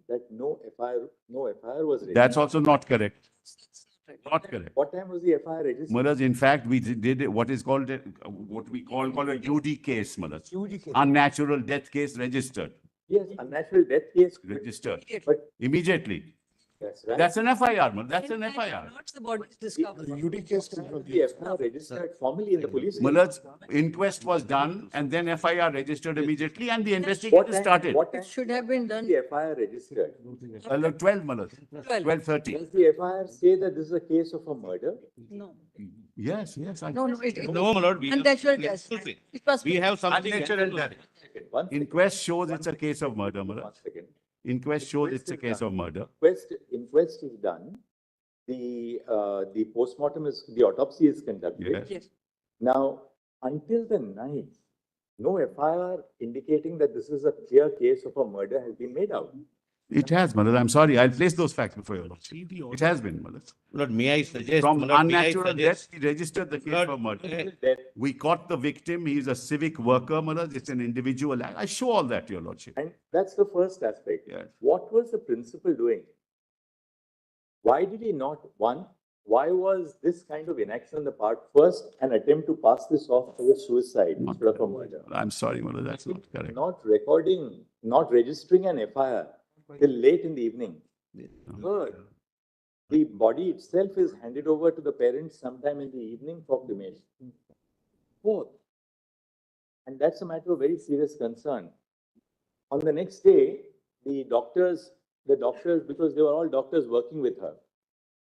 that no FIR was registered. That's also not correct. Not correct. What time was the FIR registered? Maharaj, in fact, we did what is called what we call a UD case, Maharaj. UD case. Unnatural death case registered. Yes, unnatural death case. Registered. But Immediately. that's right. That's an FIR, Maharaj. That's an FIR. Not the body is discovered. UD case. The FIR registered formally in the police. Maharaj, inquest was done and then FIR registered immediately and the investigation started. What time It should have been done. the FIR registered? 12, Maharaj. 12:30. Does the FIR say that this is a case of a murder? No, Yes. no, it No, my lord. unnatural death. It was. We have something. Unnatural death. One second, Inquest shows it's a case of murder, one Maharaj. second. Inquest shows it's a case of murder. Inquest is done. The postmortem the autopsy is conducted. Yes. Yes. Now, until the 9th, no FIR indicating that this is a clear case of a murder has been made out. It has, Maharaj. I'm sorry. I'll place those facts before you. It has been, Maharaj. Lord, may I suggest? From my lord, may I unnatural death, suggest- he registered the case Lord, for murder. That, We caught the victim. He is a civic worker, Maharaj. It's an individual act. I show all that, Your Lordship. and that's the first aspect. Yes. What was the principal doing? Why did he not, why was this kind of inaction on the part first an attempt to pass this off as a suicide instead of a murder? I'm sorry, Maharaj. That's not correct. Not registering an FIR till late in the evening. Third, the body itself is handed over to the parents sometime in the evening for cremation. Fourth, and that's a matter of very serious concern. On the next day, the doctors, because they were all doctors working with her,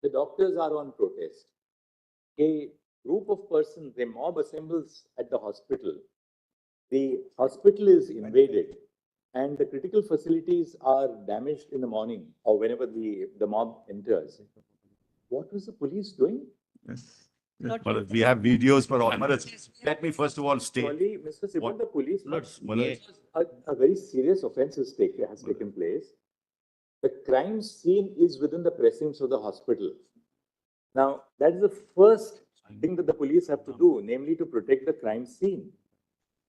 the doctors are on protest. A group of persons, a mob assembles at the hospital. The hospital is invaded and the critical facilities are damaged in the morning or whenever the mob enters. What was the police doing? Yes. Not Maharaj, we have videos for all. Maharaj, let me first of all state. Surely, Mr. Sibal, What? the police, Lord, Maharaj, a very serious offense has taken place. The crime scene is within the precincts of the hospital. Now, that is the first thing that the police have to do, namely to protect the crime scene.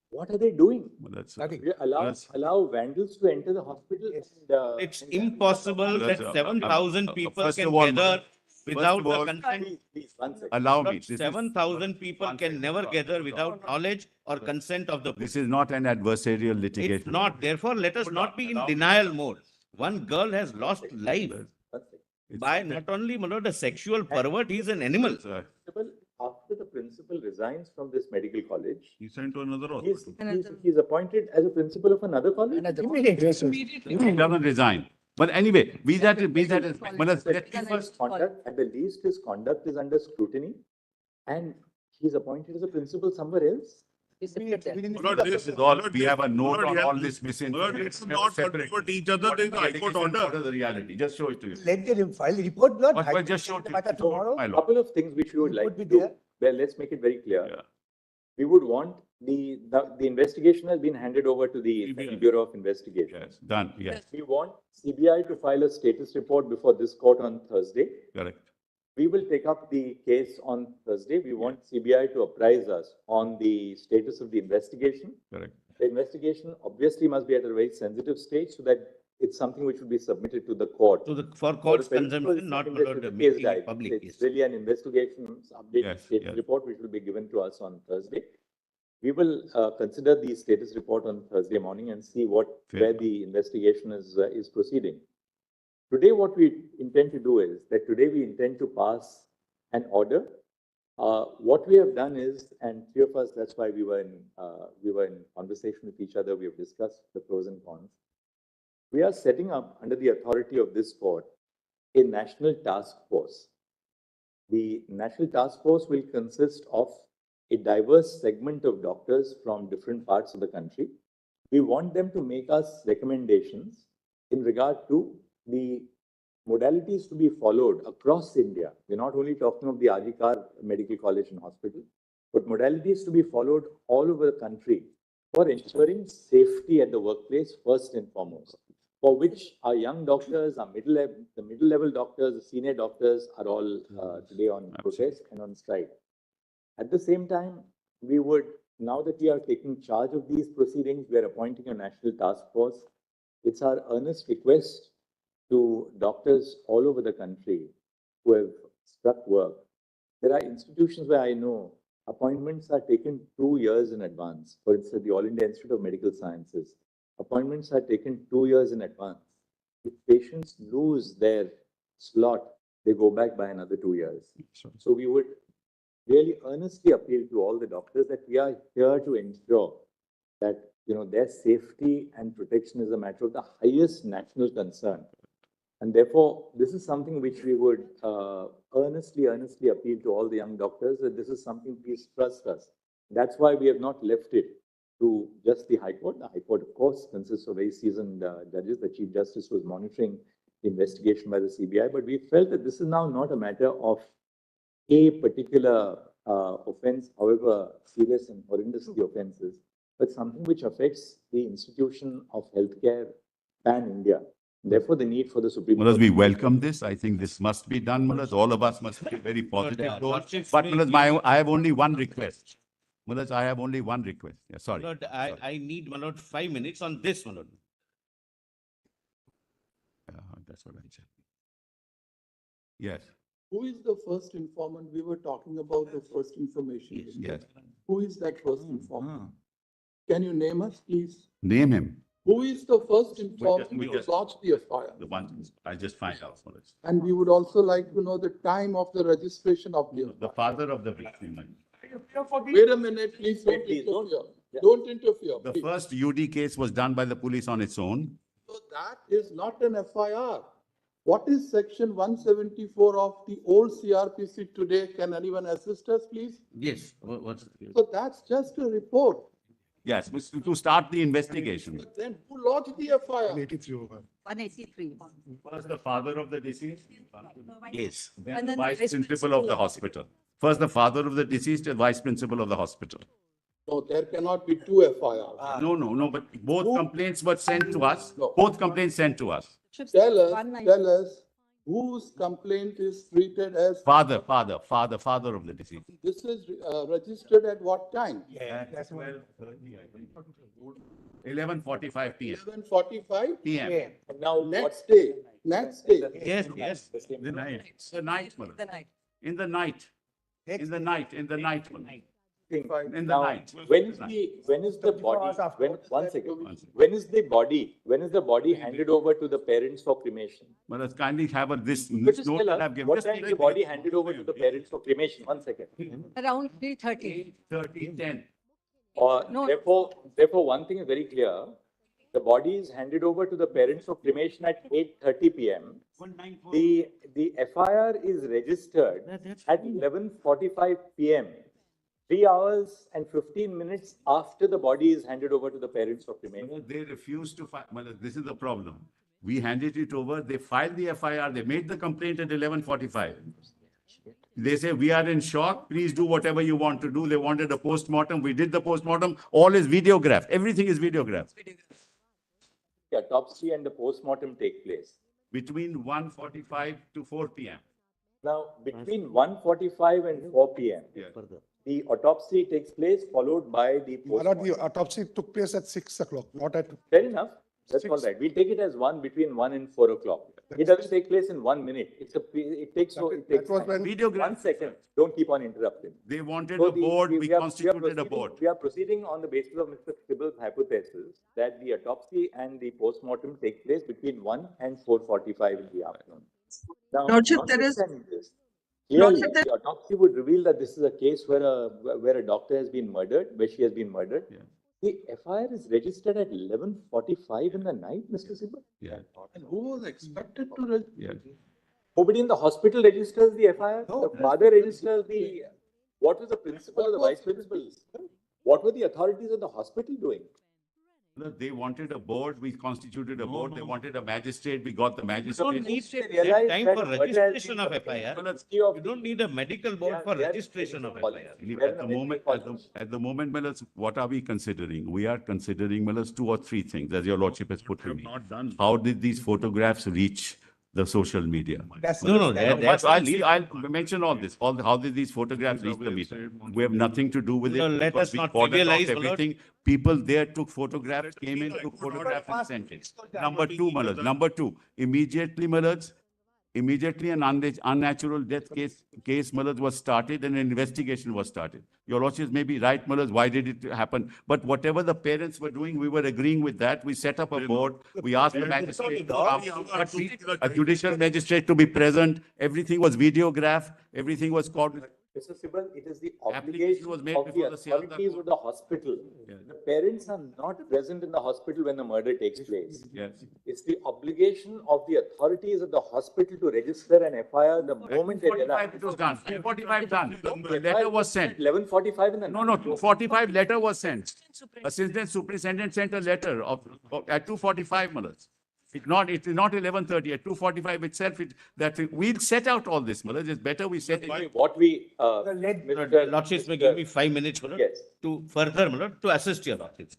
What are they doing? Maharaj, Nothing. We allow vandals to enter the hospital. And, It's impossible That's, that 7,000 people first can of all, gather first without of all, the consent. please, one second. allow me. Lord, This is- 7,000 people One can second. never gather without knowledge or consent of the. This is not an adversarial litigation. It's not. Therefore, let us not be in denial mode. One girl has lost life One second. by not only, my lord, a sexual pervert, he is an animal. Sir, After the principal resigns from this medical college, he sent to another he's, hospital. he's appointed as a principal of another college. Yes, sir. He doesn't resign. But anyway, be that as, Maharaj, let me first. Conduct, at the least, his conduct is under scrutiny, and he's appointed as a principal somewhere else. Lord, this is all, we have a note Lord, on yeah. all this misinformation. Lord, it's not contradict each other. There is a high court order. What is the reality? Just show it to you. Let them file the report, Lord. But just show it to Matter you. tomorrow. My lord. Couple of things which we would Report like be to do. there. Well, let's make it very clear. Yeah. We would want the investigation has been handed over to the CBI. Bureau of Investigation. Yes, done, yes, We want CBI to file a status report before this court on Thursday. correct. We will take up the case on Thursday. We want CBI to apprise us on the status of the investigation. Correct. The investigation obviously must be at a very sensitive stage so that it's something which will be submitted to the court. So for court's For the consumption, not principal my lord, case making diary. it public. It's Yes. really an investigation update Yes, status yes. report which will be given to us on Thursday. We will consider the status report on Thursday morning and see Fair where enough. the investigation is proceeding. Today, what we intend to do is that today we intend to pass an order. What we have done is, and three of us, that's why we were in conversation with each other. We have discussed the pros and cons. We are setting up under the authority of this court a national task force. The national task force will consist of a diverse segment of doctors from different parts of the country. We want them to make us recommendations in regard to the modalities to be followed across India. We're not only talking of the Ajikar Medical College and Hospital, but modalities to be followed all over the country for ensuring safety at the workplace first and foremost, for which our young doctors, the middle level doctors, the senior doctors are all today on protest and on strike. At the same time, we would, now that we are taking charge of these proceedings, we are appointing a national task force. It's our earnest request to doctors all over the country who have struck work. There are institutions where I know appointments are taken 2 years in advance. For instance, the All India Institute of Medical Sciences. Appointments are taken 2 years in advance. If patients lose their slot, they go back by another 2 years. So we would really earnestly appeal to all the doctors that we are here to ensure that their safety and protection is a matter of the highest national concern. And therefore, this is something which we would earnestly appeal to all the young doctors that this is something, please trust us. That's why we have not left it to just the High Court. The High Court, of course, consists of very seasoned judges. The Chief Justice was monitoring the investigation by the CBI, but we felt that this is now not a matter of a particular offense, however serious and horrendous the offense is, but something which affects the institution of healthcare pan-India. Therefore, the need for the Supreme Mullahs, Court. we welcome this. I think this must be done, Mullahs. All of us must be very positive. But Mullahs, I have only one request. Mullahs, I have only one request. Yeah, sorry. Lord, I need, my lord, 5 minutes on this, my lord. That's what I said. Yes, Who is the first informant? We were talking about the first information. yes. Who is that first informant? Can you name us, please? Name him. Who is the first informant we who just- lodged the FIR? The one, I just find out, Mullahs. And we would also like to know the time of the registration of the The FIR. father of the victim. Wait a minute, please don't Please don't- interfere. yeah. Don't interfere, The please. first UD case was done by the police on its own. So that is not an FIR. What is section 174 of the old CRPC today? Can anyone assist us, please? Yes, what's? So that's just a report. Yes, to start the investigation. But then who lodged the FIR? 183. First, the father of the deceased. Yes. Then And the then vice vice principal of the hospital. First, the father of the deceased and vice principal of the hospital. No, there cannot be two FIRs. No, but both complaints were sent to us. No. Both complaints sent to us. Tell us whose complaint is treated as, Father of the deceased. this is registered at what time? 11:45 p.m. 11:45? PM. And now, Next day, next day. Yes, yes. The night. The night, Mullah. The night. In the night. In the night. Mullah. In the now, night. when is the body, one second, when is the body handed over to the parents for cremation? But let's kindly have this Could you note tell that us, I've given. what Just time is the body handed over to the parents for cremation? 1 second. Around 3:30. 30:10. No. Therefore, one thing is very clear. The body is handed over to the parents for cremation at 8:30 p.m. The FIR is registered at 11:45 p.m. 3 hours and 15 minutes after the body is handed over to the parents for cremation. They refused to file. Well, this is the problem. We handed it over. They filed the FIR. They made the complaint at 11:45. They say, we are in shock. Please do whatever you want to do. They wanted a postmortem. We did the postmortem. All is videographed. Everything is videographed. The autopsy and the postmortem take place. Between 1:45 to 4 p.m. Now, between 1:45 and 4 p.m., the autopsy takes place, followed by the My lord, postmortem. the autopsy took place at 6 o'clock, not at. Fair enough. That's all right. We'll take it as between 1 and 4 o'clock. It doesn't take place in 1 minute. It takes That was time. when. Videograph. 1 second. Don't keep on interrupting. They wanted So a board. We are constituted a proceeding- board. We are proceeding on the basis of Mr. Sibal's hypothesis that the autopsy and the postmortem take place between 1 and 4:45 in the afternoon. Now, Lordship, there is- notwithstanding this, clearly, Lordship, there- the autopsy would reveal that this is a case where a doctor has been murdered, where she has been murdered. Yeah. The FIR is registered at 11:45 in the night, Mr. Sibal. Yeah, And who was expected to yeah. Nobody in the hospital registers the FIR. The father registers the, what was the principal or the vice principal? What were the authorities of the hospital doing? They wanted a board. We constituted a board. They wanted a magistrate. We got the You don't magistrate. need They realize time that for murder has registration been of the FIR. priority of You don't need a medical board for They are- registration of Policy. FIR. They are At the in a moment, medical policy. at the moment, Mellors, what are we considering? We are considering, Mellors, 2 or 3 things, as your lordship has put to me. Not done. How did these photographs reach the social media. No, that's But I'll mention all this, how did these photographs reach the media? We have nothing to do with it. No, let because us we not cordoned off trivialize, my lord. everything. People there took photographs, came in, took photographs and sent it. Number two, my lords. Number two, immediately, my lords, immediately an unnatural death case, my lords, was started and an investigation was started. Your lordships may be right, my lords, why did it happen? But whatever the parents were doing, we were agreeing with that. We set up a board. We asked the magistrate to come, a judicial magistrate to be present. Everything was videographed. Everything was called. Mr. Sibal, it is the Application obligation was made of the before the Siyasa authorities court. of the hospital. The parents are not present in the hospital when the murder takes place. Yes. It's the obligation of the authorities of the hospital to register an FIR the moment they 245 it was done. 245 done. The letter was sent. 11:45 in the No, 245 letter was sent. Assistant superintendent sent a letter at 245, my lords. It is not 11:30, at 245 itself, we'll set out all this, my lords. It's better we set it. What we, Lordships may give me 5 minutes, my lord, Yes. to further, my lord, to assist your lordships.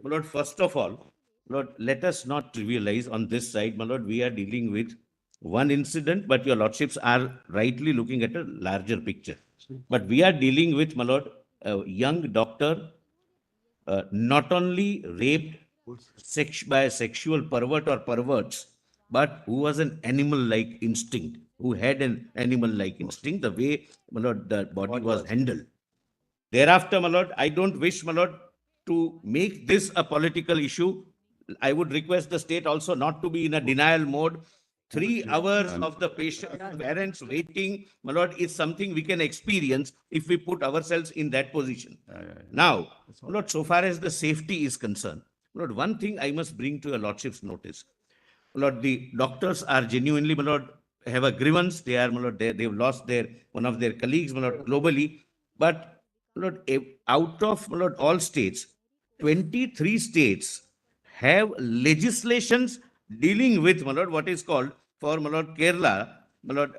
My lord, first of all, Lord, let us not trivialize on this side, my lord, we are dealing with one incident, but your lordships are rightly looking at a larger picture. But we are dealing with, my lord, a young doctor, not only raped by a sexual pervert or perverts, but who was an animal-like instinct, who had an animal-like instinct, the way, my lord, the body was handled. Thereafter, my lord, I don't wish, my lord, to make this a political issue. I would request the state also not to be in a denial mode. 3 hours of the patient, parents waiting, my lord, is something we can experience if we put ourselves in that position. Now, my lord, so far as the safety is concerned, my lord, one thing I must bring to your lordship's notice. My lord, the doctors are genuinely, my lord, have a grievance. They are, my lord, they've lost one of their colleagues, my lord, globally. But, my lord, out of, my lord, all states, 23 states have legislations dealing with, my lord, what is called for, my lord, Kerala, my lord,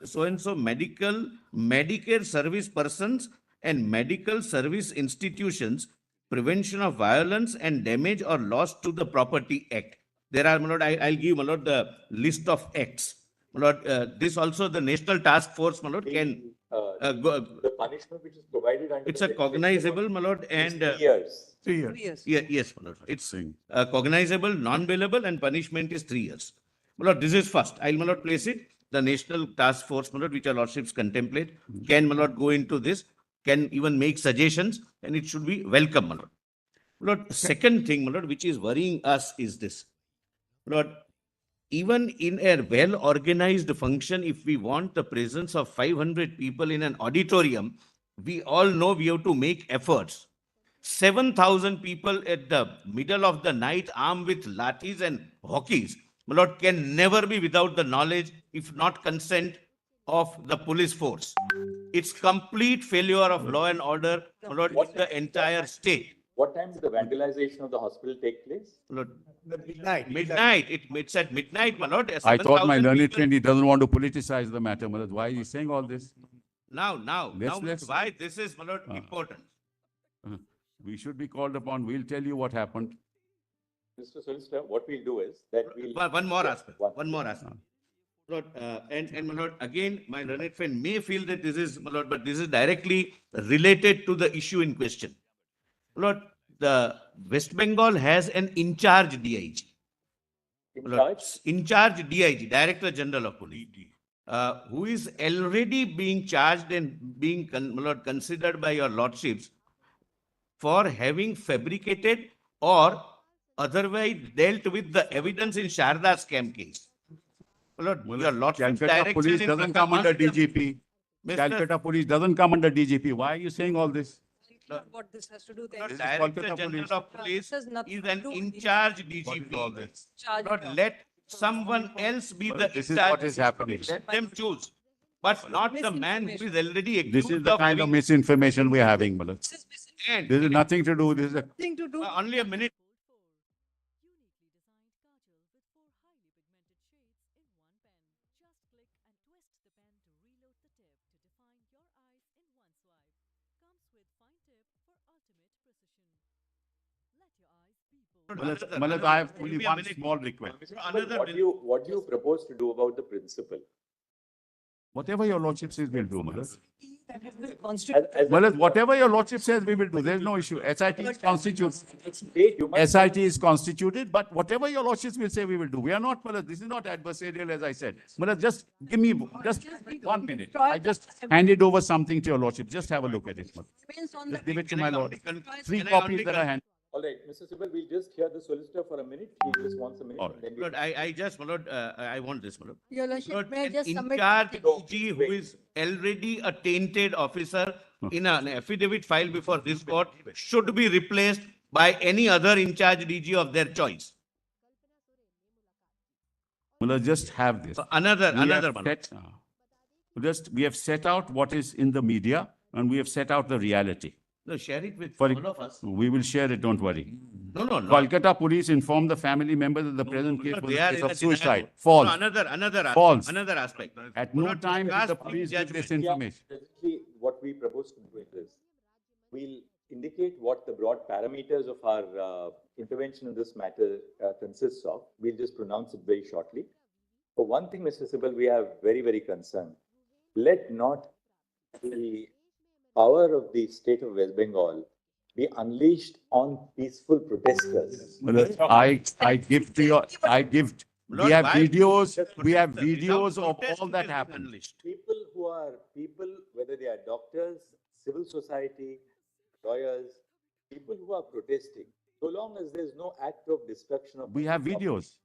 so-and-so Medicare service persons and medical service institutions, prevention of violence and damage or loss to the property act. There are, my lord, I'll give, my lord, the list of acts. My lord, this also the National Task Force, my lord, can the punishment which is provided under. it's a cognizable, my lord, and 3 years. 3 years. yes, my lord. It's cognizable, non-bailable, and punishment is 3 years. My lord, this is first. I'll, my lord, place it. The National Task Force, my lord, which our lordships contemplate, can, my lord, go into this, can even make suggestions, and it should be welcome, my lord. My lord, second thing, my lord, which is worrying us is this. My lord, even in a well-organized function, if we want the presence of 500 people in an auditorium, we all know we have to make efforts. 7,000 people at the middle of the night armed with lathis and hockeys, my lord, can never be without the knowledge, if not consent, of the police force. It's complete failure of law and order, my lord, in the entire state. What time did the vandalization of the hospital take place? My lord, midnight. It's at midnight, my lord. I thought my 7,000 learned people- friend, he doesn't want to politicize the matter, my lord. Why is he saying all this? Now, Let's- why this is, my lord, important. We should be called upon. We'll tell you what happened. Mr. Solicitor, what we'll do is that we'll. One more aspect. One. One more aspect. Lord, and my lord, again, my learned friend may feel that this is, my lord, but this is directly related to the issue in question. Lord, the West Bengal has an in charge DIG. In Lord, charge? in charge DIG, Director General of Police, who is already being charged and being my lord, considered by your lordships for having fabricated or otherwise dealt with the evidence in Sharda scam case. Lord, your lordship's Calcutta direction police is doesn't come under recommend- DGP. Mr. Calcutta police doesn't come under DGP. Why are you saying all this? What this has to do Lord, there. is Director Kolkata General police. of Police This has nothing is to an do with in-charge What is all DGP. this? Charge. Lord, let someone else be the This is in-charge. what is happening. Let them choose. But not the man who is already This accused is the kind of having- misinformation we are having, my lord. This is basically And This is nothing to do. This is a nothing to do. only a minute. Malad, I have only one small request. Another What do you propose to do about the principle? Whatever your lordship says, we'll do, Malad. As Malad, whatever your lordship says, we will do. There's no issue. SIT is constituted. state, you must SIT is constituted, but whatever your lordships will say, we will do. We are not, Malad, this is not adversarial, as I said. Malad, just give me just 1 minute. I just handed over something to your lordship. Just have a look at it, Malad. Depends on Just the. give it to my lord. Three Can I copies only that I hand. All right, Mr. Sibal, we'll just hear the solicitor for a minute. He just wants a minute. All And then My lord, I just, my lord, I want this, my lord. Your My lordship, lord, may I an just submit? in-charge something? DG who is already a tainted officer in an affidavit filed before this court should be replaced by any other in-charge DG of their choice. Malad, just have this. So another, We have my lord. set, we have set out what is in the media and we have set out the reality. No, share it with For all of us. We will share it, don't worry. No. Kolkata police informed the family members that the present case No, was they a are case in of a suicide. denial. False. No, another aspect. False. Another aspect. At My no lord, time did the cast police give this judgment. information. Presently, what we propose to do is, we'll indicate what the broad parameters of our intervention in this matter consists of. We'll just pronounce it very shortly. For one thing, Mr. Sibal, we are very, very concerned. Let not the power of the state of West Bengal be unleashed on peaceful protesters. I give to your, we Lord, have why- videos, we have Without videos of protest, all it that is happened. unleashed. People, whether they are doctors, civil society, lawyers, people who are protesting, so long as there's no act of destruction of. We have videos.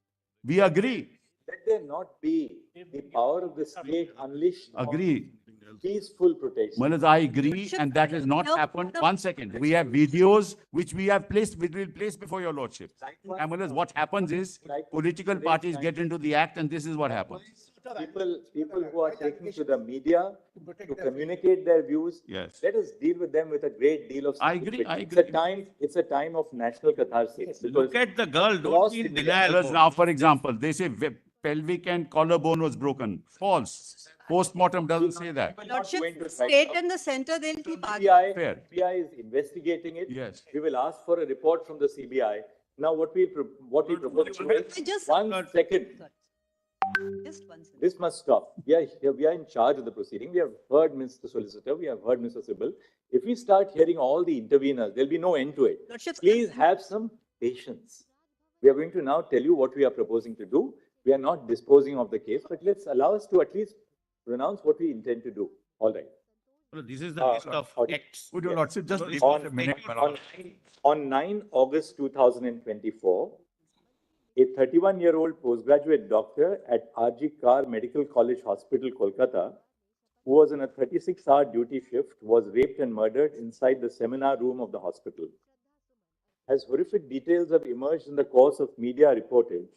We agree, Let there not be the power of the state unleashed. on agree. Peaceful protest. Manoj, I agree, and that has not happened. 1 second. We have videos which we have placed, which will place before your lordship. And Manoj, what happens is political parties get into the act and this is what happens. People who are taking to the media to communicate their views. Yes. Let us deal with them with a great deal of. I agree, I sympathy. It's a time of national catharsis. Look at the girl, don't Lost be in in denial. Manoj, now, for example, they say pelvic and collarbone was broken. False. Postmortem doesn't say that. Lordship, state and the center, they'll keep arguing. CBI, Fair. CBI is investigating it. Yes. We will ask for a report from the CBI. Now, what we propose to I do just- 1 second. Just one second. This must stop. We are in charge of the proceeding. We have heard Mr. Solicitor, we have heard Mr. Sibal. If we start hearing all the interveners, there'll be no end to it. Lordship, Please have some patience. We are going to now tell you what we are proposing to do. We are not disposing of the case, but let's allow us to at least pronounce what we intend to do. All right. No, this is the list of acts. Would your lordship just On 9 August 2024, a 31-year-old postgraduate doctor at R.G. Kar Medical College Hospital, Kolkata, who was in a 36-hour duty shift, was raped and murdered inside the seminar room of the hospital. As horrific details have emerged in the course of media reportage,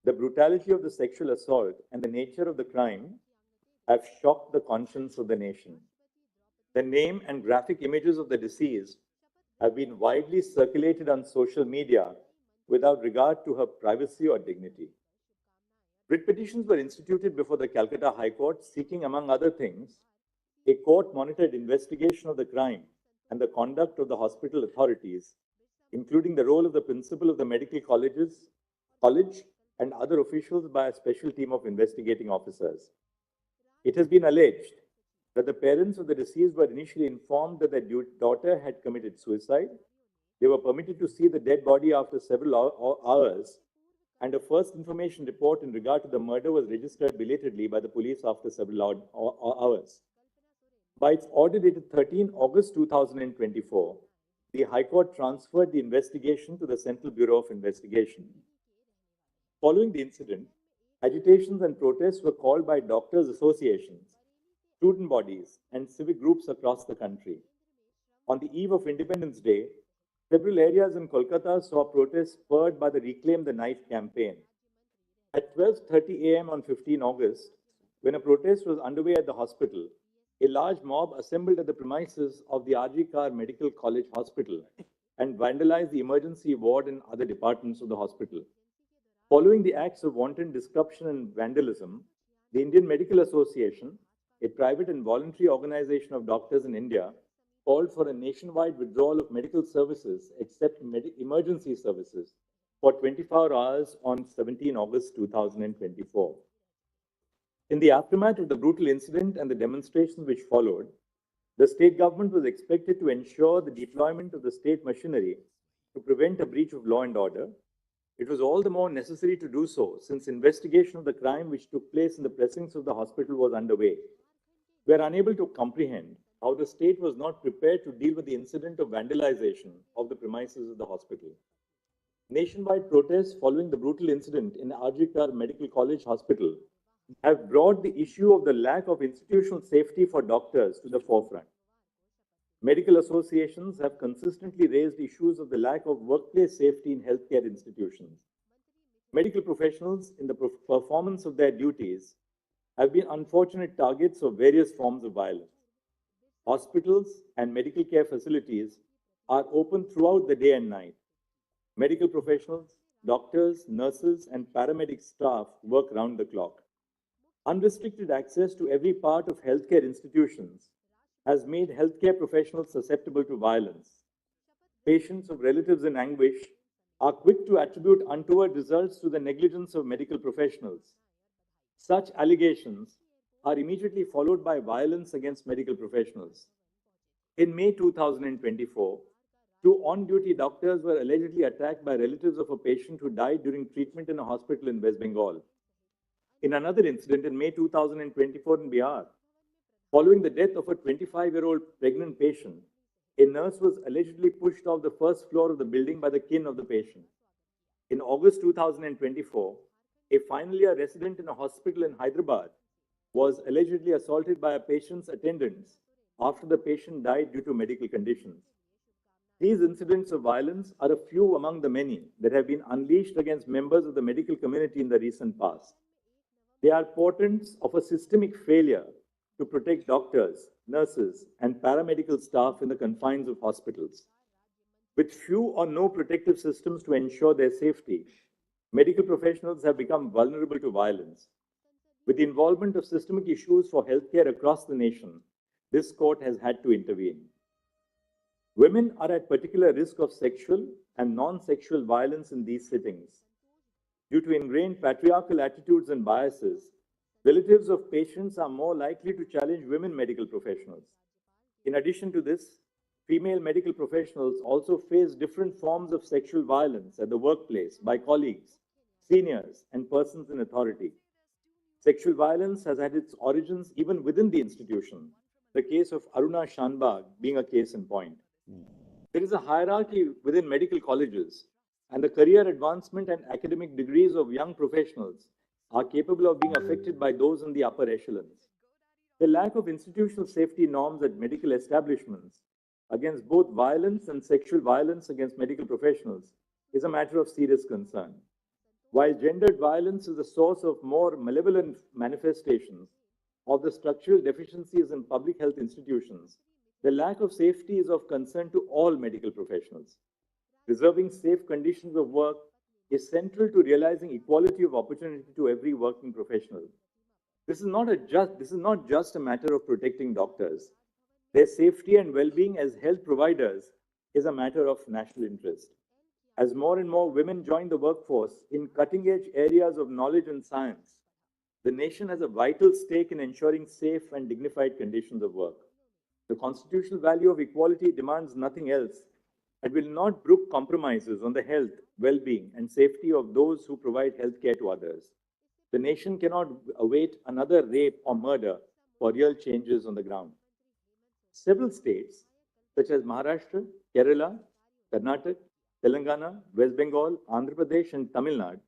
the brutality of the sexual assault and the nature of the crime have shocked the conscience of the nation. The name and graphic images of the deceased have been widely circulated on social media without regard to her privacy or dignity. Writ petitions were instituted before the Calcutta High Court seeking, among other things, a court-monitored investigation of the crime and the conduct of the hospital authorities, including the role of the principal of the medical college and other officials by a special team of investigating officers. It has been alleged that the parents of the deceased were initially informed that their daughter had committed suicide. They were permitted to see the dead body after several hours, and a first information report in regard to the murder was registered belatedly by the police after several hours. By its order dated 13 August 2024, the High Court transferred the investigation to the Central Bureau of Investigation. Following the incident, agitations and protests were called by doctors' associations, student bodies, and civic groups across the country. On the eve of Independence Day, several areas in Kolkata saw protests spurred by the Reclaim the Knife campaign. At 12:30 a.m. on 15 August, when a protest was underway at the hospital, a large mob assembled at the premises of the R.G. Kar Medical College Hospital and vandalized the emergency ward and other departments of the hospital. Following the acts of wanton disruption and vandalism, the Indian Medical Association, a private and voluntary organization of doctors in India, called for a nationwide withdrawal of medical services except emergency services for 24 hours on 17 August 2024. In the aftermath of the brutal incident and the demonstrations which followed, the state government was expected to ensure the deployment of the state machinery to prevent a breach of law and order. It was all the more necessary to do so since investigation of the crime which took place in the precincts of the hospital was underway. We are unable to comprehend how the state was not prepared to deal with the incident of vandalization of the premises of the hospital. Nationwide protests following the brutal incident in Arjikar Medical College Hospital have brought the issue of the lack of institutional safety for doctors to the forefront. Medical associations have consistently raised issues of the lack of workplace safety in healthcare institutions. Medical professionals, in the performance of their duties, have been unfortunate targets of various forms of violence. Hospitals and medical care facilities are open throughout the day and night. Medical professionals, doctors, nurses, and paramedic staff work round the clock. Unrestricted access to every part of healthcare institutions has made healthcare professionals susceptible to violence. Patients of relatives in anguish are quick to attribute untoward results to the negligence of medical professionals. Such allegations are immediately followed by violence against medical professionals. In May 2024, two on-duty doctors were allegedly attacked by relatives of a patient who died during treatment in a hospital in West Bengal. In another incident in May 2024 in Bihar, following the death of a 25-year-old pregnant patient, a nurse was allegedly pushed off the first floor of the building by the kin of the patient. In August 2024, a final year resident in a hospital in Hyderabad was allegedly assaulted by a patient's attendants after the patient died due to medical conditions. These incidents of violence are a few among the many that have been unleashed against members of the medical community in the recent past. They are portents of a systemic failure to protect doctors, nurses, and paramedical staff in the confines of hospitals. With few or no protective systems to ensure their safety, medical professionals have become vulnerable to violence. With the involvement of systemic issues for healthcare across the nation, this court has had to intervene. Women are at particular risk of sexual and non-sexual violence in these settings. Due to ingrained patriarchal attitudes and biases, relatives of patients are more likely to challenge women medical professionals. In addition to this, female medical professionals also face different forms of sexual violence at the workplace by colleagues, seniors, and persons in authority. Sexual violence has had its origins even within the institution, the case of Aruna Shanbag being a case in point. There is a hierarchy within medical colleges, and the career advancement and academic degrees of young professionals are capable of being affected by those in the upper echelons. The lack of institutional safety norms at medical establishments against both violence and sexual violence against medical professionals is a matter of serious concern. While gendered violence is the source of more malevolent manifestations of the structural deficiencies in public health institutions, the lack of safety is of concern to all medical professionals. Preserving safe conditions of work is central to realizing equality of opportunity to every working professional. This is not just a matter of protecting doctors. Their safety and well-being as health providers is a matter of national interest. As more and more women join the workforce in cutting-edge areas of knowledge and science, the nation has a vital stake in ensuring safe and dignified conditions of work. The constitutional value of equality demands nothing else and will not brook compromises on the health, well-being, and safety of those who provide health care to others. The nation cannot await another rape or murder for real changes on the ground. Several states, such as Maharashtra, Kerala, Karnataka, Telangana, West Bengal, Andhra Pradesh, and Tamil Nadu,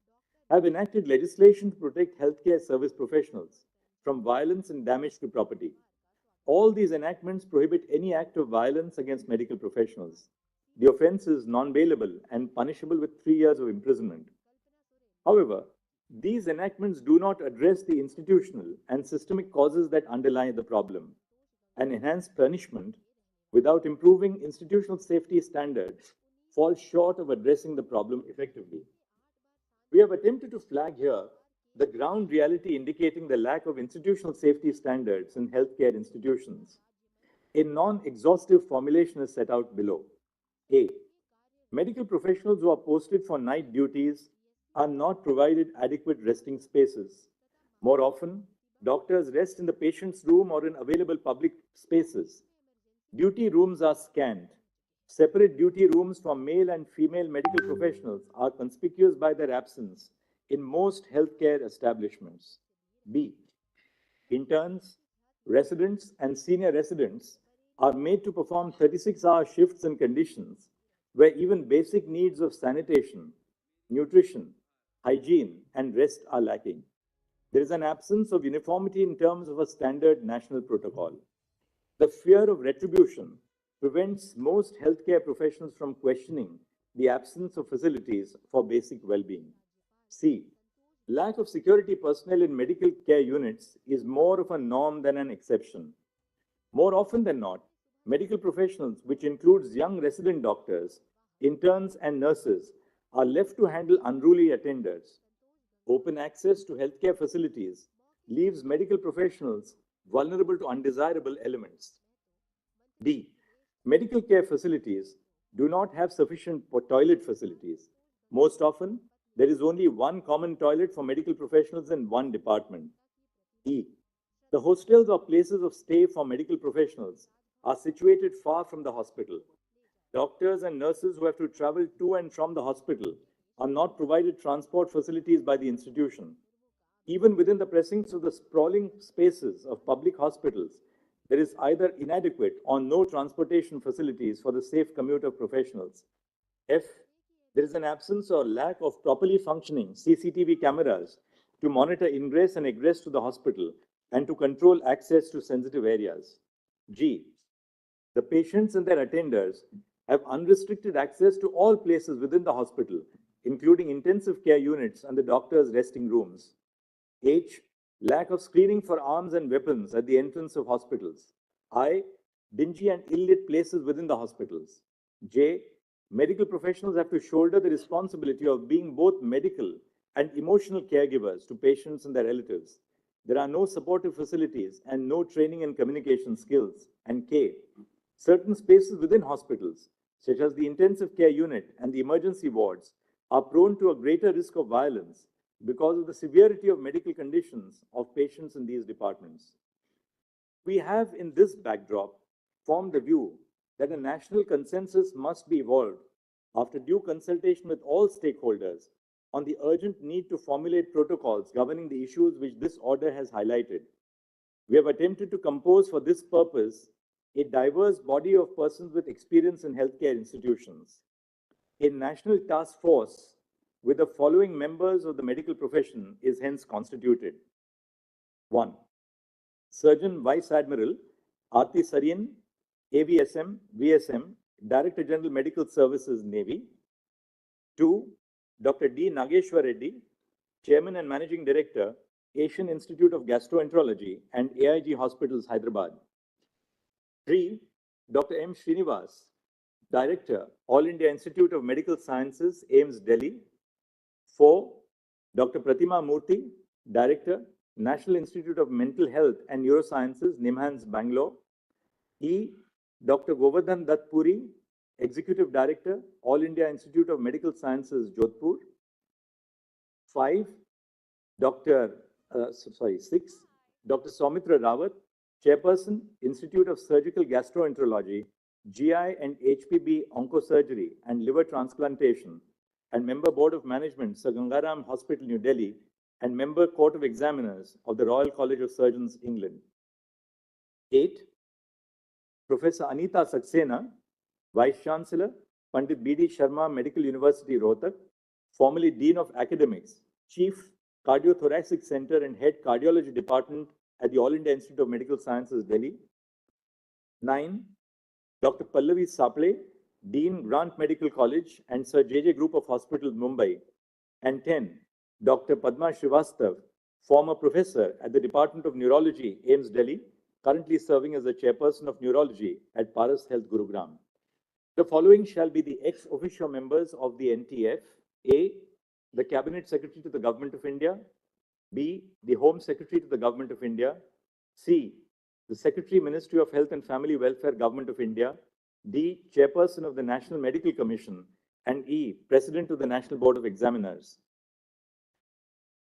have enacted legislation to protect healthcare service professionals from violence and damage to property. All these enactments prohibit any act of violence against medical professionals. The offense is non-bailable and punishable with 3 years of imprisonment. However, these enactments do not address the institutional and systemic causes that underlie the problem, and enhanced punishment without improving institutional safety standards falls short of addressing the problem effectively. We have attempted to flag here the ground reality indicating the lack of institutional safety standards in healthcare institutions. A non-exhaustive formulation is set out below. A. Medical professionals who are posted for night duties are not provided adequate resting spaces. More often, doctors rest in the patient's room or in available public spaces. Duty rooms are scant. Separate duty rooms for male and female medical professionals are conspicuous by their absence in most healthcare establishments. B. Interns, residents, and senior residents are made to perform 36-hour shifts in conditions where even basic needs of sanitation, nutrition, hygiene, and rest are lacking. There is an absence of uniformity in terms of a standard national protocol. The fear of retribution prevents most healthcare professionals from questioning the absence of facilities for basic well-being. C. Lack of security personnel in medical care units is more of a norm than an exception. More often than not, medical professionals, which includes young resident doctors, interns, and nurses, are left to handle unruly attenders. Open access to healthcare facilities leaves medical professionals vulnerable to undesirable elements. D. Medical care facilities do not have sufficient toilet facilities. Most often, there is only one common toilet for medical professionals in one department. E. The hostels or places of stay for medical professionals are situated far from the hospital. Doctors and nurses who have to travel to and from the hospital are not provided transport facilities by the institution. Even within the precincts of the sprawling spaces of public hospitals, there is either inadequate or no transportation facilities for the safe commute of professionals. F. There is an absence or lack of properly functioning CCTV cameras to monitor ingress and egress to the hospital and to control access to sensitive areas. G. The patients and their attenders have unrestricted access to all places within the hospital, including intensive care units and the doctor's resting rooms. H. Lack of screening for arms and weapons at the entrance of hospitals. I. Dingy and ill-lit places within the hospitals. J. Medical professionals have to shoulder the responsibility of being both medical and emotional caregivers to patients and their relatives. There are no supportive facilities and no training and communication skills. And K. Certain spaces within hospitals, such as the intensive care unit and the emergency wards, are prone to a greater risk of violence because of the severity of medical conditions of patients in these departments. We have, in this backdrop, formed the view that a national consensus must be evolved after due consultation with all stakeholders on the urgent need to formulate protocols governing the issues which this order has highlighted. We have attempted to compose for this purpose a diverse body of persons with experience in healthcare institutions. A national task force with the following members of the medical profession is hence constituted. 1. Surgeon Vice Admiral Aarti Saryan, AVSM, VSM, Director General Medical Services, Navy. 2. Dr. D. Nageshwar Reddy, Chairman and Managing Director, Asian Institute of Gastroenterology and AIG Hospitals, Hyderabad. 3. Dr. M. Srinivas, Director, All India Institute of Medical Sciences, AIIMS, Delhi. 4. Dr. Pratima Murthy, Director, National Institute of Mental Health and Neurosciences, NIMHANS, Bangalore. E. Dr. Govardhan Dutt Puri, Executive Director, All India Institute of Medical Sciences, Jodhpur. 5. 6. Dr. Soumitra Rawat, Chairperson, Institute of Surgical Gastroenterology, GI and HPB Oncosurgery and Liver Transplantation, and Member Board of Management, Sir Gangaram Hospital, New Delhi, and Member Court of Examiners of the Royal College of Surgeons, England. 8. Professor Anita Saxena, Vice Chancellor, Pandit B.D. Sharma Medical University, Rohtak, formerly Dean of Academics, Chief Cardiothoracic Center and Head Cardiology Department at the All India Institute of Medical Sciences, Delhi. 9. Dr. Pallavi Saple, Dean, Grant Medical College and Sir J.J. Group of Hospitals, Mumbai. And 10. Dr. Padma Srivastav, former professor at the Department of Neurology, AIIMS, Delhi, currently serving as the Chairperson of Neurology at Paras Health, Gurugram. The following shall be the ex officio members of the NTF. A. The Cabinet Secretary to the Government of India. B. The Home Secretary to the Government of India. C. the Secretary, Ministry of Health and Family Welfare, Government of India, D, Chairperson of the National Medical Commission, and E, President of the National Board of Examinations.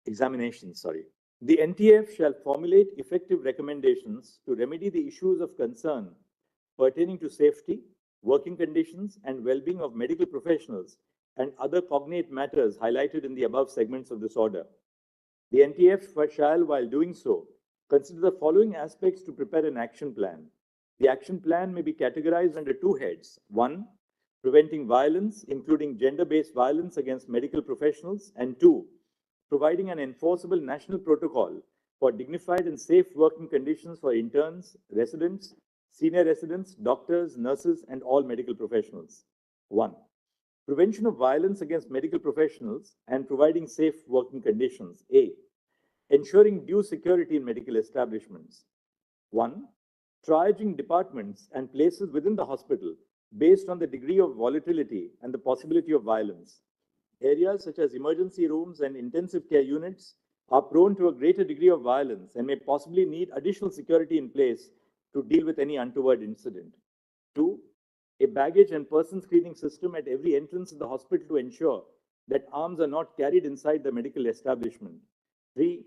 The NTF shall formulate effective recommendations to remedy the issues of concern pertaining to safety, working conditions, and well-being of medical professionals and other cognate matters highlighted in the above segments of this order. The NTF shall, while doing so, consider the following aspects to prepare an action plan. The action plan may be categorized under two heads. One, preventing violence, including gender-based violence against medical professionals, and two, providing an enforceable national protocol for dignified and safe working conditions for interns, residents, senior residents, doctors, nurses, and all medical professionals. 1. Prevention of violence against medical professionals and providing safe working conditions. A. Ensuring due security in medical establishments. 1. Triaging departments and places within the hospital based on the degree of volatility and the possibility of violence. Areas such as emergency rooms and intensive care units are prone to a greater degree of violence and may possibly need additional security in place to deal with any untoward incident. 2. A baggage and person screening system at every entrance of the hospital to ensure that arms are not carried inside the medical establishment. 3.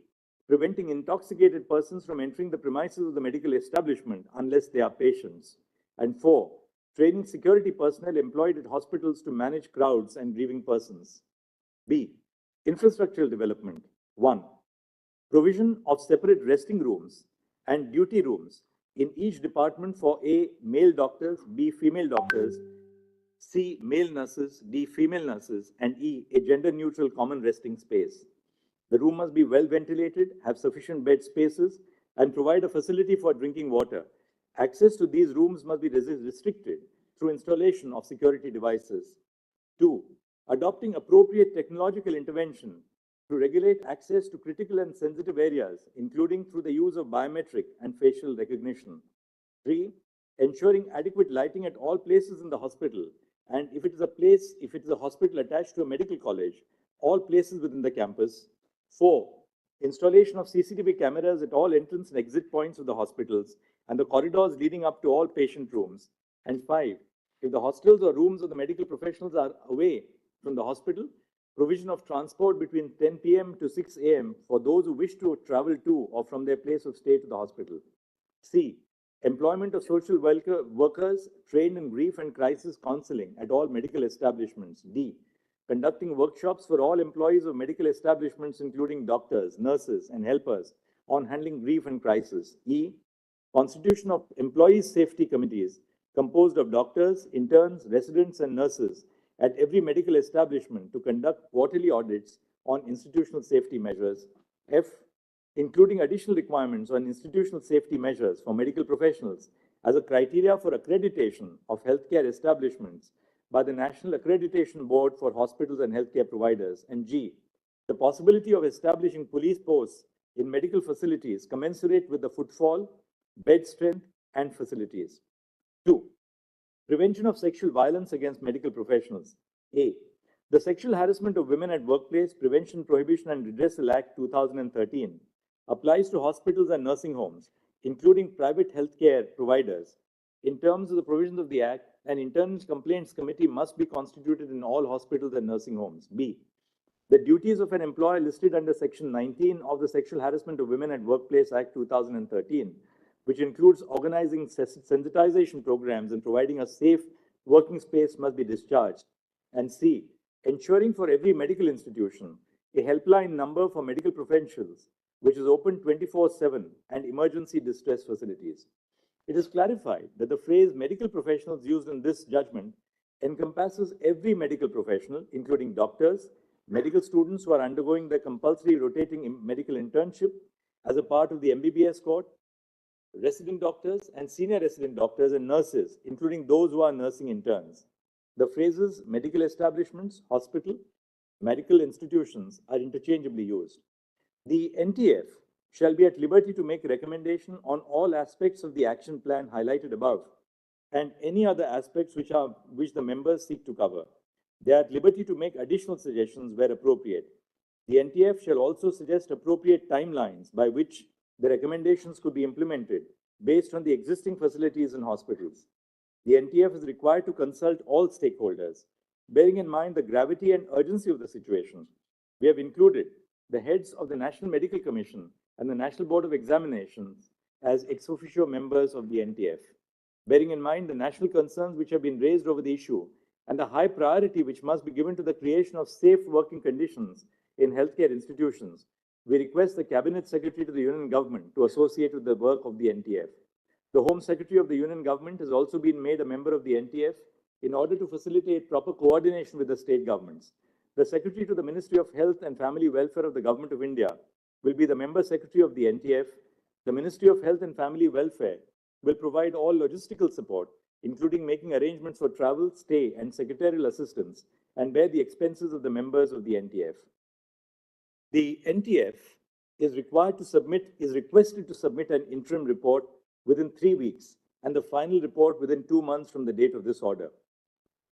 Preventing intoxicated persons from entering the premises of the medical establishment unless they are patients. And 4. Training security personnel employed at hospitals to manage crowds and grieving persons. B. Infrastructural development. 1. Provision of separate resting rooms and duty rooms in each department for A. Male doctors, B. Female doctors, C. Male nurses, D. Female nurses, and E. A gender-neutral common resting space. The room must be well ventilated, have sufficient bed spaces, and provide a facility for drinking water. Access to these rooms must be restricted through installation of security devices. 2. Adopting appropriate technological intervention to regulate access to critical and sensitive areas, including through the use of biometric and facial recognition. 3. Ensuring adequate lighting at all places in the hospital, and if it is a hospital attached to a medical college, all places within the campus. 4. Installation of CCTV cameras at all entrance and exit points of the hospitals and the corridors leading up to all patient rooms. And 5. If the hostels or rooms of the medical professionals are away from the hospital, provision of transport between 10 p.m. to 6 a.m. for those who wish to travel to or from their place of stay to the hospital. C. Employment of social workers trained in grief and crisis counseling at all medical establishments. D. Conducting workshops for all employees of medical establishments, including doctors, nurses, and helpers, on handling grief and crisis. E. Constitution of employees' safety committees composed of doctors, interns, residents, and nurses at every medical establishment to conduct quarterly audits on institutional safety measures. F. Including additional requirements on institutional safety measures for medical professionals as a criteria for accreditation of healthcare establishments by the National Accreditation Board for Hospitals and Healthcare Providers. And G. The possibility of establishing police posts in medical facilities commensurate with the footfall, bed strength, and facilities. 2. Prevention of sexual violence against medical professionals. A. The Sexual Harassment of Women at Workplace Prevention, Prohibition and Redressal Act 2013 applies to hospitals and nursing homes, including private healthcare providers. In terms of the provisions of the Act, an internal complaints committee must be constituted in all hospitals and nursing homes. B. The duties of an employer listed under Section 19 of the Sexual Harassment of Women at Workplace Act 2013, which includes organizing sensitization programs and providing a safe working space, must be discharged. And C. Ensuring for every medical institution a helpline number for medical professionals, which is open 24/7, and emergency distress facilities. It is clarified that the phrase medical professionals used in this judgment encompasses every medical professional, including doctors, medical students who are undergoing their compulsory rotating medical internship as a part of the MBBS course, resident doctors and senior resident doctors, and nurses, including those who are nursing interns. The phrases medical establishments, hospital, medical institutions are interchangeably used. The NTF shall be at liberty to make recommendation on all aspects of the action plan highlighted above and any other aspects which the members seek to cover. They are at liberty to make additional suggestions where appropriate. The NTF shall also suggest appropriate timelines by which the recommendations could be implemented based on the existing facilities in hospitals. The NTF is required to consult all stakeholders. Bearing in mind the gravity and urgency of the situation, we have included the heads of the National Medical Commission and the National Board of Examinations as ex officio members of the NTF. Bearing in mind the national concerns which have been raised over the issue and the high priority which must be given to the creation of safe working conditions in healthcare institutions, we request the Cabinet Secretary to the Union Government to associate with the work of the NTF. The Home Secretary of the Union Government has also been made a member of the NTF in order to facilitate proper coordination with the state governments. The Secretary to the Ministry of Health and Family Welfare of the Government of India will be the Member Secretary of the NTF. The Ministry of Health and Family Welfare will provide all logistical support, including making arrangements for travel, stay, and secretarial assistance, and bear the expenses of the members of the NTF. The NTF is requested to submit an interim report within 3 weeks and the final report within 2 months from the date of this order.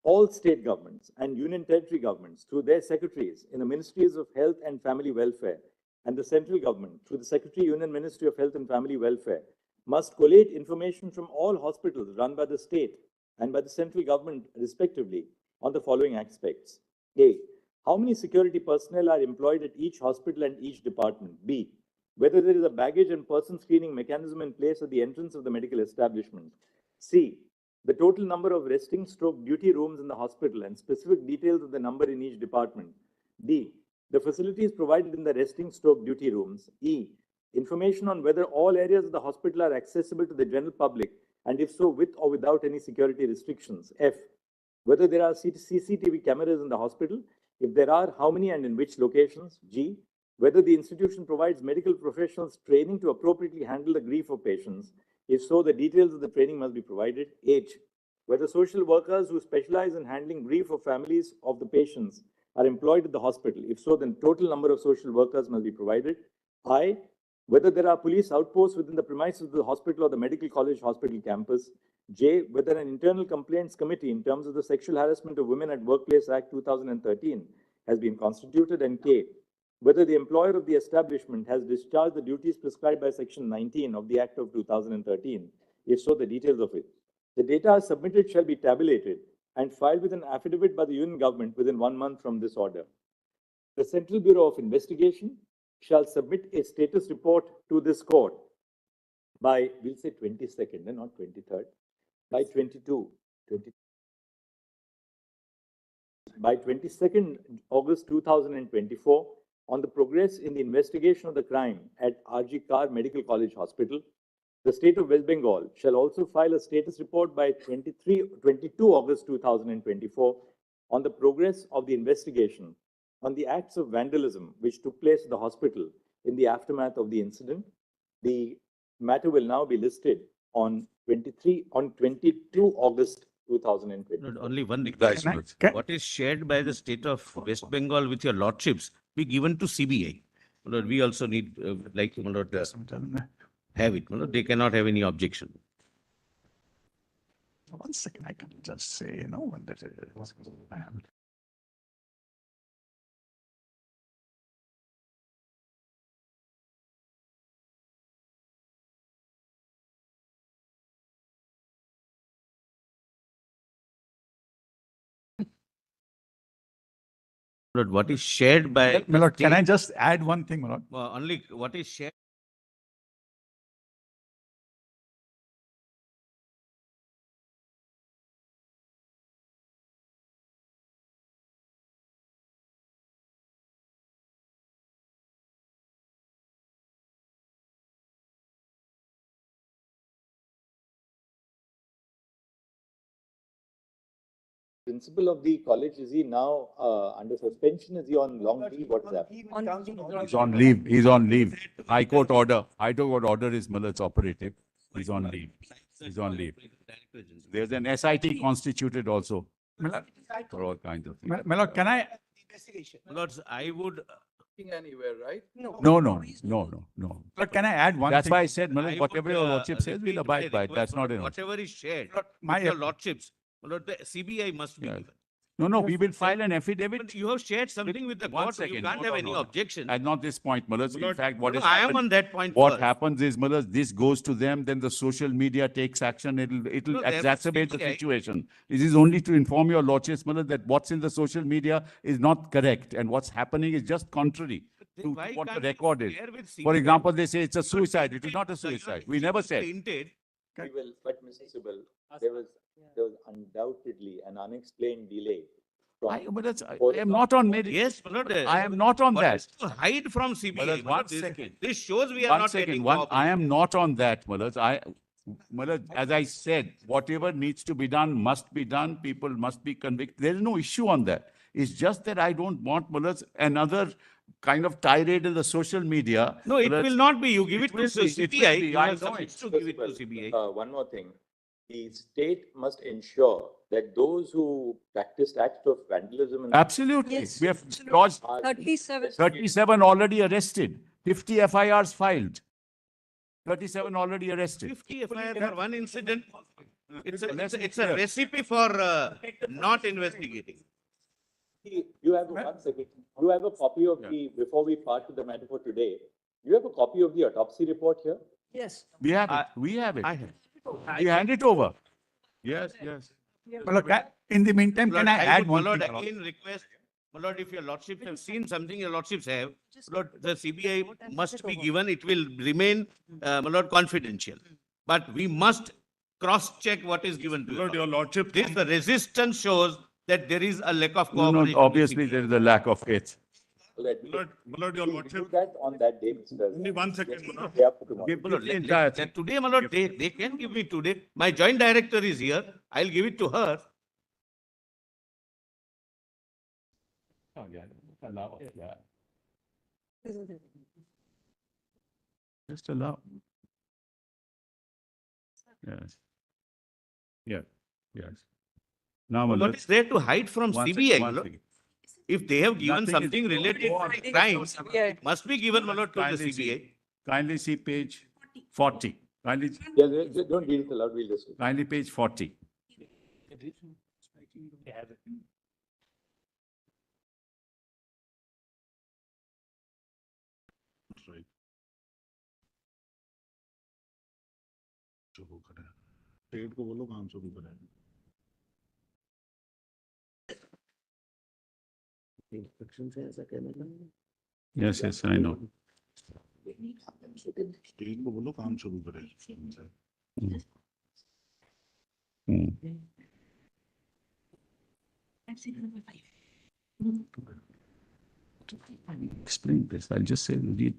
All state governments and union territory governments, through their secretaries in the Ministries of Health and Family Welfare, and the central government, through the Secretary Union Ministry of Health and Family Welfare, must collate information from all hospitals run by the state and by the central government, respectively, on the following aspects. A. How many security personnel are employed at each hospital and each department? B. Whether there is a baggage and person screening mechanism in place at the entrance of the medical establishment. C. The total number of resting stroke duty rooms in the hospital and specific details of the number in each department. D. The facilities provided in the resting stroke duty rooms. E. Information on whether all areas of the hospital are accessible to the general public, and if so, with or without any security restrictions. F. Whether there are CCTV cameras in the hospital. If there are, how many and in which locations? G. Whether the institution provides medical professionals training to appropriately handle the grief of patients. If so, the details of the training must be provided. H. Whether social workers who specialize in handling grief of families of the patients are employed at the hospital. If so, then total number of social workers must be provided. I. Whether there are police outposts within the premises of the hospital or the medical college hospital campus. J. Whether an internal complaints committee in terms of the Sexual Harassment of Women at Workplace Act 2013 has been constituted. And K. Whether the employer of the establishment has discharged the duties prescribed by Section 19 of the Act of 2013. If so, the details of it. The data submitted shall be tabulated and filed with an affidavit by the Union Government within 1 month from this order. The Central Bureau of Investigation shall submit a status report to this court by, we'll say 22nd and not 23rd, by 22nd August 2024 on the progress in the investigation of the crime at RG Kar Medical College Hospital. The state of West Bengal shall also file a status report by 22 August 2024 on the progress of the investigation on the acts of vandalism which took place at the hospital in the aftermath of the incident. The matter will now be listed on 22 August 2020. Not only one request. What is shared by the state of West Bengal with your lordships be given to CBI. Lord, we also need, Lord, have it. Lord, they cannot have any objection. 1 second, I can just say, when that is. Lord, what is shared by. Milord, can I just add one thing, Milord? Only what is shared. Principal of the college, is he now under suspension? Is he on long leave? What is that? He's on leave. He's on leave. High Court order is Millard's operative. He's on leave. He's on leave. There's an SIT constituted also Milord, for all kinds of things. Milord, can I? Lords, I would. Anywhere, right? No. Milord, can I add one That's thing? why I said, Millard, I whatever would, your lordship says, we'll repeat abide my by it. That's request, not enough. Whatever is shared, My- with your lordships, Lord, the CBI must be Yeah. given. No, no, we will file an affidavit. But you have shared something with the One court, so you second. can't No, have no, any no, no. objection. And not this point, Mullah. In fact, what No, is I am happened- on that point What first. happens is, Mullah, this goes to them, then the social media takes action. It'll No, there was exacerbate the CBI. situation. This is only to inform your lordships, Mullah, that what's in the social media is not correct, and what's happening is just contrary Then to why what the can't you record is. share with For CBI? example, they say it's a suicide. It is not a So you are suicide. We never said. tainted. We will, but Mr. Sibal, there was undoubtedly an unexplained delay. I am not on merit. Yes, Manoj, I am not on but that. it's to hide from CBI. Mullah, one This- second. This shows we are One not second, getting one, I cooperation. am not on that, Mullah, as I said, whatever needs to be done must be done. People must be convicted. There is no issue on that. It's just that I don't want, Mullah, another kind of tirade in the social media. No, it Mullah, will not be. You give it will to be, CBI. be. You I have know some it. to give it to CBI. One more thing. The state must ensure that those who practiced acts of vandalism and Absolutely. Yes. We have lodged 37. 37 already arrested, 50 FIRs filed. 37 already arrested. 50 FIR for one incident. It's Let's be it's a clear. recipe for not investigating. You have, one second, you have a copy of the, before we part to the matter for today, you have a copy of the autopsy report here? Yes. We have it. We have it. I have. We hand it over. Yes, yes. In the meantime, Lord, I would, my lord, thing? again request, my lord, if your lordships have seen something your lordships have, Lord, the CBI must be given, it will remain, my lord, confidential. But we must cross-check what is given to Lord, you. your lordship, This, the resistance shows that there is a lack of No, cooperation. no, with obviously CBI. there is a lack of faith. Let me Lord, your do lordship, that on that day, Mr. only 1 second, my lord. Day after tomorrow. Give My lord, the entire thing. today, my lord, they can give me today. My joint director is here. I'll give it to her. Oh, yeah. Allow, yeah. Just allow. Yes. Yeah, yes. Now, my What lord, is there to hide from one CBI, second, my one lord? second. If they have given Nothing is- something related to crimes, it must be given, my lord, to the Kindly CBI. see, kindly see page 40. Kindly, Yeah, don't read it aloud, we'll just. kindly page 40. State को बोलो काम शुरू करें. Yes, yes, I know. State को बोलो काम शुरू करें. Hmm. Explain this. I'll just say, read.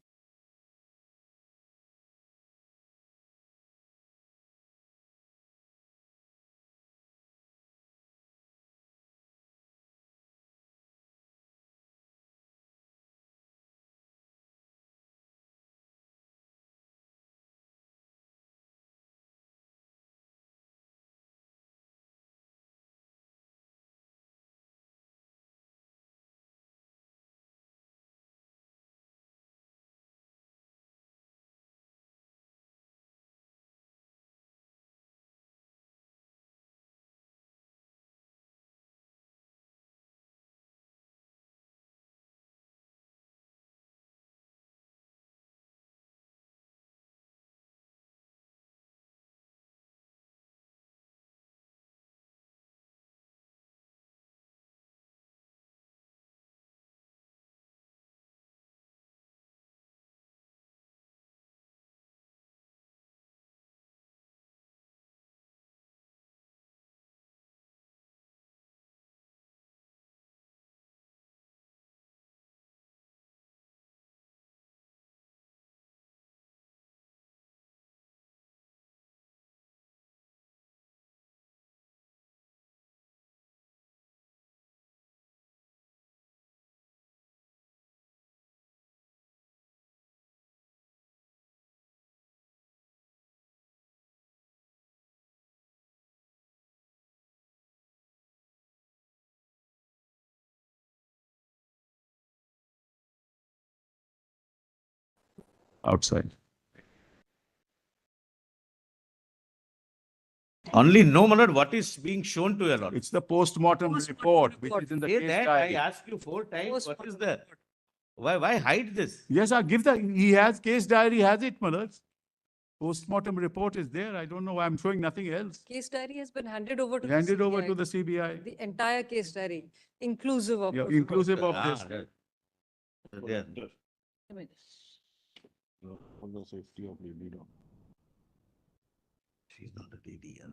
Outside. Only know, my lord, what is being shown to your lord. It's the postmortem report, which is in the Say case that, I diary. asked you 4 times, what is the, why hide this? Yes, sir, give the, he has case diary, has it, my lords. Postmortem report is there. I don't know why I'm showing nothing else. Case diary has been handed over to the Handed over CBI, to the CBI, the entire case diary, inclusive of. yeah, inclusive of Ah, this. there. For the safety of the leader. She's not a lady. Yeah.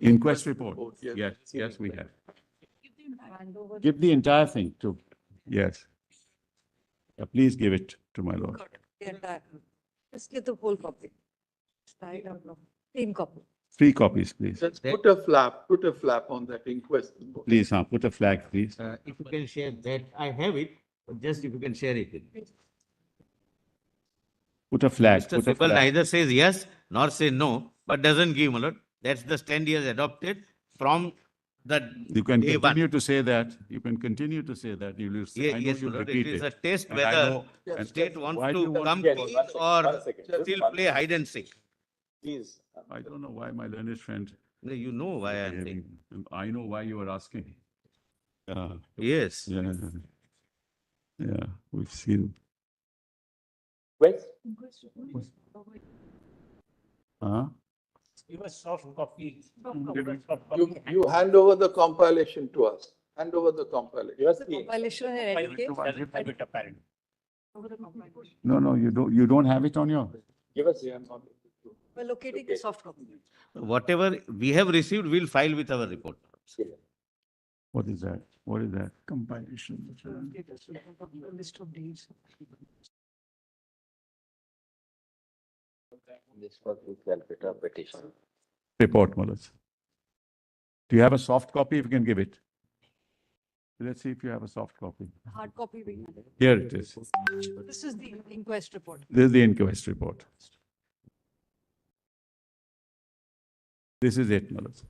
Inquest report. Yes. Yes, yes, we have. Give the entire thing to, yes. Please give it to my lord. Got it. The entire. Just get the whole copy. I don't know. Clean copy. 3 copies, please. Just put a flap on that inquest. Please, put a flag, please. If you can share that, I have it, but just if you can share it. Put a flag, Mr. put a Sibal flag. neither says yes nor say no, but doesn't give, my lord. That's the stand he has adopted from the You can day one. continue to say that. You can continue to say that. You will say, I know Yes, my you'll lord, repeat it is a it. test And I whether know- the and state wants why do you to want- compete Yes, or second, still play hide and seek. Please. I don't know why my learned friend. No, you know why I am saying. I know why you are asking. Yes. Yeah. Yeah, we've seen. West? Huh? Give a soft copy. You hand over the compilation to us. Hand over the compilation. Yours, Compilation in any case. No, you don't have it on your. give us. We're locating the soft copy. Whatever we have received, we'll file with our report. What is that? What is that? Compilation. List of deeds. This was the Calcutta petition. Report, Malas. Do you have a soft copy? If you can give it. Let's see if you have a soft copy. Hard copy we have. Here it is. This is the inquest report. This is the inquest report. This is it, Malas.